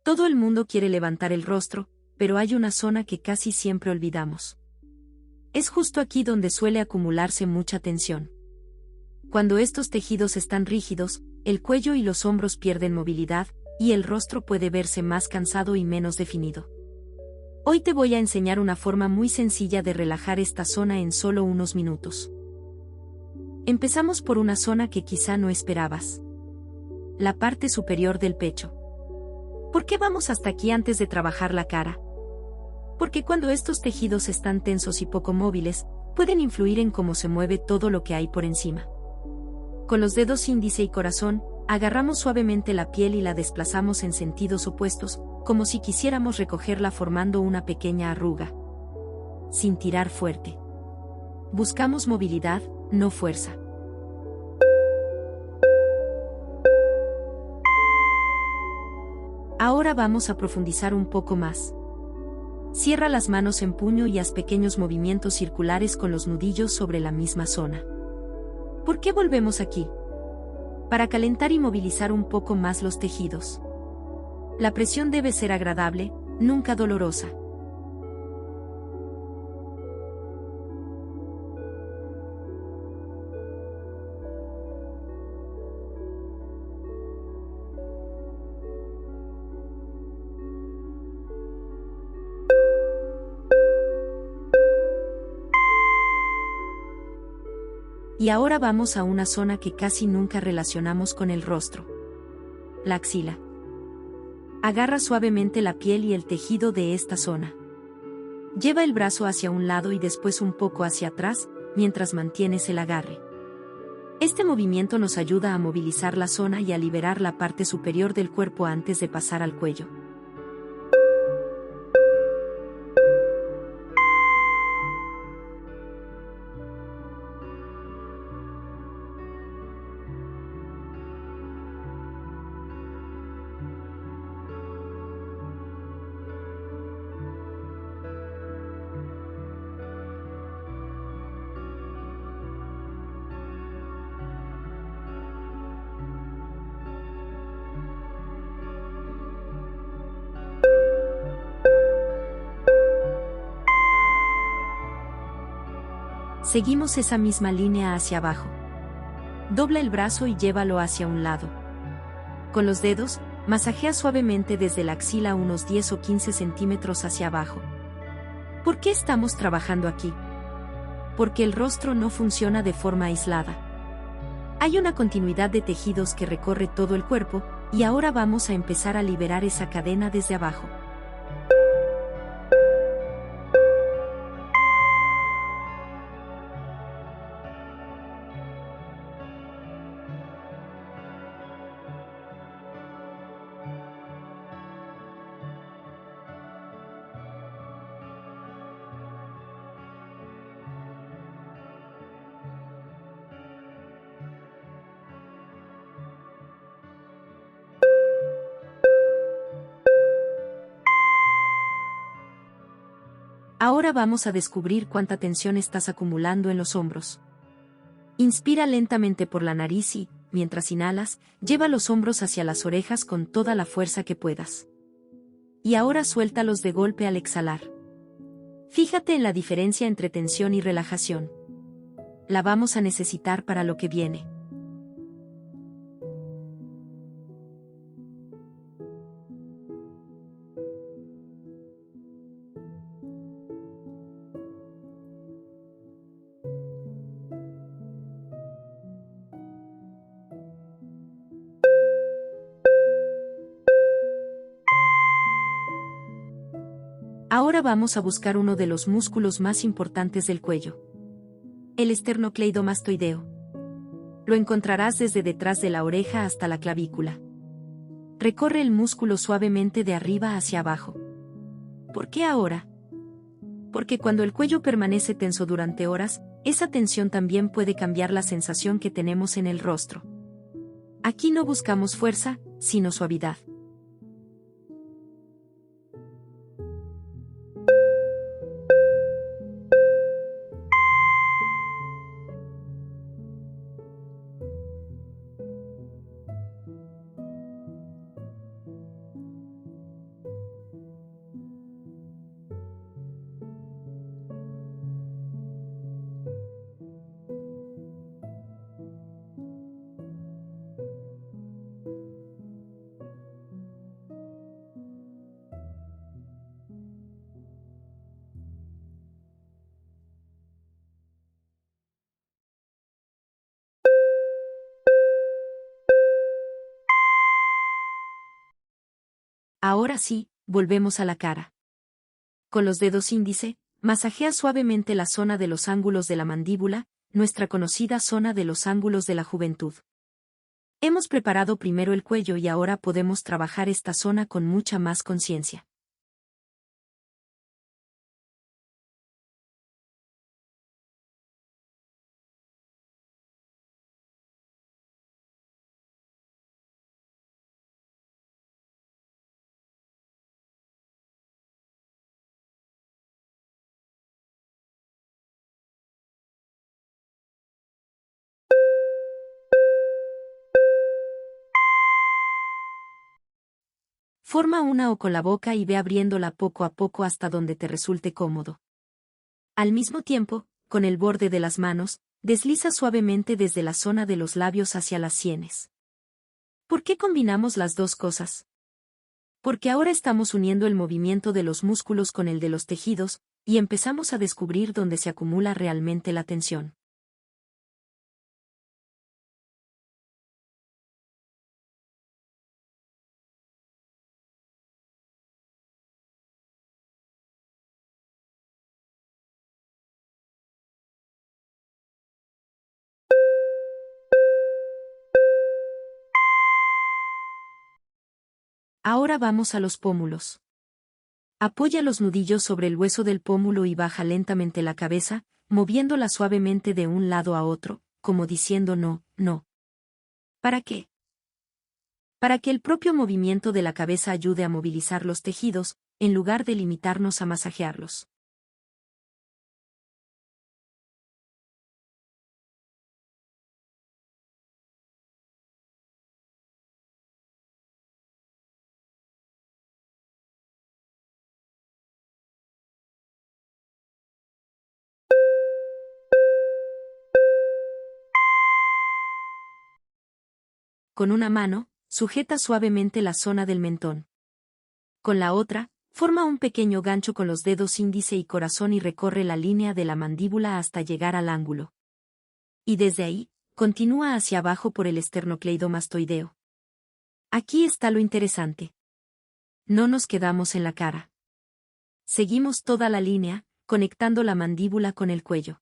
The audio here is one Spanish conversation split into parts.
Todo el mundo quiere levantar el rostro, pero hay una zona que casi siempre olvidamos. Es justo aquí donde suele acumularse mucha tensión. Cuando estos tejidos están rígidos, el cuello y los hombros pierden movilidad, y el rostro puede verse más cansado y menos definido. Hoy te voy a enseñar una forma muy sencilla de relajar esta zona en solo unos minutos. Empezamos por una zona que quizá no esperabas. La parte superior del pecho. ¿Por qué vamos hasta aquí antes de trabajar la cara? Porque cuando estos tejidos están tensos y poco móviles, pueden influir en cómo se mueve todo lo que hay por encima. Con los dedos índice y corazón, agarramos suavemente la piel y la desplazamos en sentidos opuestos, como si quisiéramos recogerla formando una pequeña arruga. Sin tirar fuerte. Buscamos movilidad, no fuerza. Ahora vamos a profundizar un poco más. Cierra las manos en puño y haz pequeños movimientos circulares con los nudillos sobre la misma zona. ¿Por qué volvemos aquí? Para calentar y movilizar un poco más los tejidos. La presión debe ser agradable, nunca dolorosa. Y ahora vamos a una zona que casi nunca relacionamos con el rostro. La axila. Agarra suavemente la piel y el tejido de esta zona. Lleva el brazo hacia un lado y después un poco hacia atrás, mientras mantienes el agarre. Este movimiento nos ayuda a movilizar la zona y a liberar la parte superior del cuerpo antes de pasar al cuello. Seguimos esa misma línea hacia abajo. Dobla el brazo y llévalo hacia un lado. Con los dedos, masajea suavemente desde la axila unos 10 o 15 centímetros hacia abajo. ¿Por qué estamos trabajando aquí? Porque el rostro no funciona de forma aislada. Hay una continuidad de tejidos que recorre todo el cuerpo, y ahora vamos a empezar a liberar esa cadena desde abajo. Ahora vamos a descubrir cuánta tensión estás acumulando en los hombros. Inspira lentamente por la nariz y, mientras inhalas, lleva los hombros hacia las orejas con toda la fuerza que puedas. Y ahora suéltalos de golpe al exhalar. Fíjate en la diferencia entre tensión y relajación. La vamos a necesitar para lo que viene. Ahora vamos a buscar uno de los músculos más importantes del cuello. El esternocleidomastoideo. Lo encontrarás desde detrás de la oreja hasta la clavícula. Recorre el músculo suavemente de arriba hacia abajo. ¿Por qué ahora? Porque cuando el cuello permanece tenso durante horas, esa tensión también puede cambiar la sensación que tenemos en el rostro. Aquí no buscamos fuerza, sino suavidad. Ahora sí, volvemos a la cara. Con los dedos índice, masajea suavemente la zona de los ángulos de la mandíbula, nuestra conocida zona de los ángulos de la juventud. Hemos preparado primero el cuello y ahora podemos trabajar esta zona con mucha más conciencia. Forma una O con la boca y ve abriéndola poco a poco hasta donde te resulte cómodo. Al mismo tiempo, con el borde de las manos, desliza suavemente desde la zona de los labios hacia las sienes. ¿Por qué combinamos las dos cosas? Porque ahora estamos uniendo el movimiento de los músculos con el de los tejidos, y empezamos a descubrir dónde se acumula realmente la tensión. Ahora vamos a los pómulos. Apoya los nudillos sobre el hueso del pómulo y baja lentamente la cabeza, moviéndola suavemente de un lado a otro, como diciendo no, no. ¿Para qué? Para que el propio movimiento de la cabeza ayude a movilizar los tejidos, en lugar de limitarnos a masajearlos. Con una mano, sujeta suavemente la zona del mentón. Con la otra, forma un pequeño gancho con los dedos índice y corazón y recorre la línea de la mandíbula hasta llegar al ángulo. Y desde ahí, continúa hacia abajo por el esternocleidomastoideo. Aquí está lo interesante. No nos quedamos en la cara. Seguimos toda la línea, conectando la mandíbula con el cuello.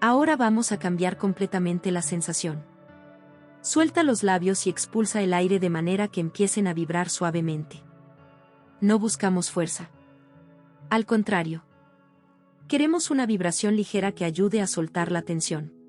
Ahora vamos a cambiar completamente la sensación. Suelta los labios y expulsa el aire de manera que empiecen a vibrar suavemente. No buscamos fuerza. Al contrario. Queremos una vibración ligera que ayude a soltar la tensión.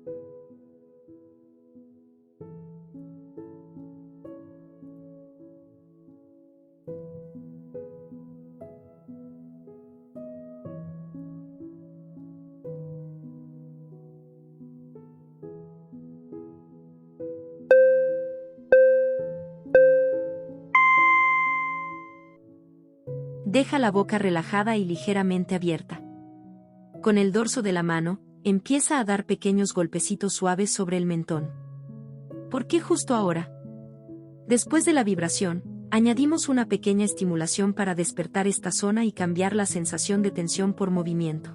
Deja la boca relajada y ligeramente abierta. Con el dorso de la mano, empieza a dar pequeños golpecitos suaves sobre el mentón. ¿Por qué justo ahora? Después de la vibración, añadimos una pequeña estimulación para despertar esta zona y cambiar la sensación de tensión por movimiento.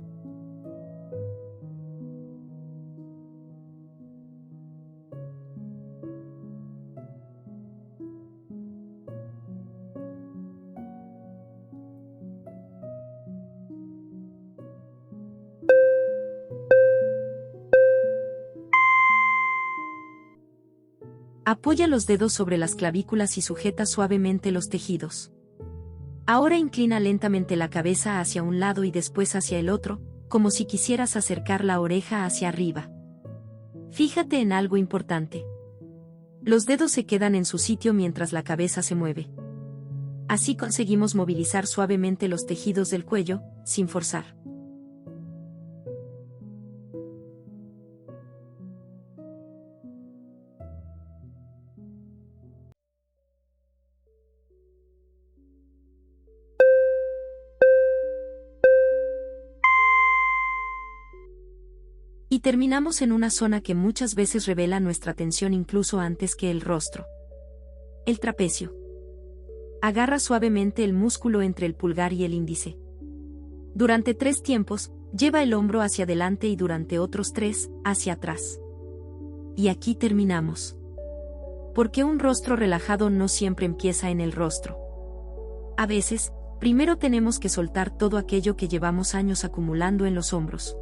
Apoya los dedos sobre las clavículas y sujeta suavemente los tejidos. Ahora inclina lentamente la cabeza hacia un lado y después hacia el otro, como si quisieras acercar la oreja hacia arriba. Fíjate en algo importante. Los dedos se quedan en su sitio mientras la cabeza se mueve. Así conseguimos movilizar suavemente los tejidos del cuello, sin forzar. Y terminamos en una zona que muchas veces revela nuestra tensión incluso antes que el rostro. El trapecio. Agarra suavemente el músculo entre el pulgar y el índice. Durante 3 tiempos, lleva el hombro hacia adelante y durante otros 3, hacia atrás. Y aquí terminamos. Porque un rostro relajado no siempre empieza en el rostro. A veces, primero tenemos que soltar todo aquello que llevamos años acumulando en los hombros.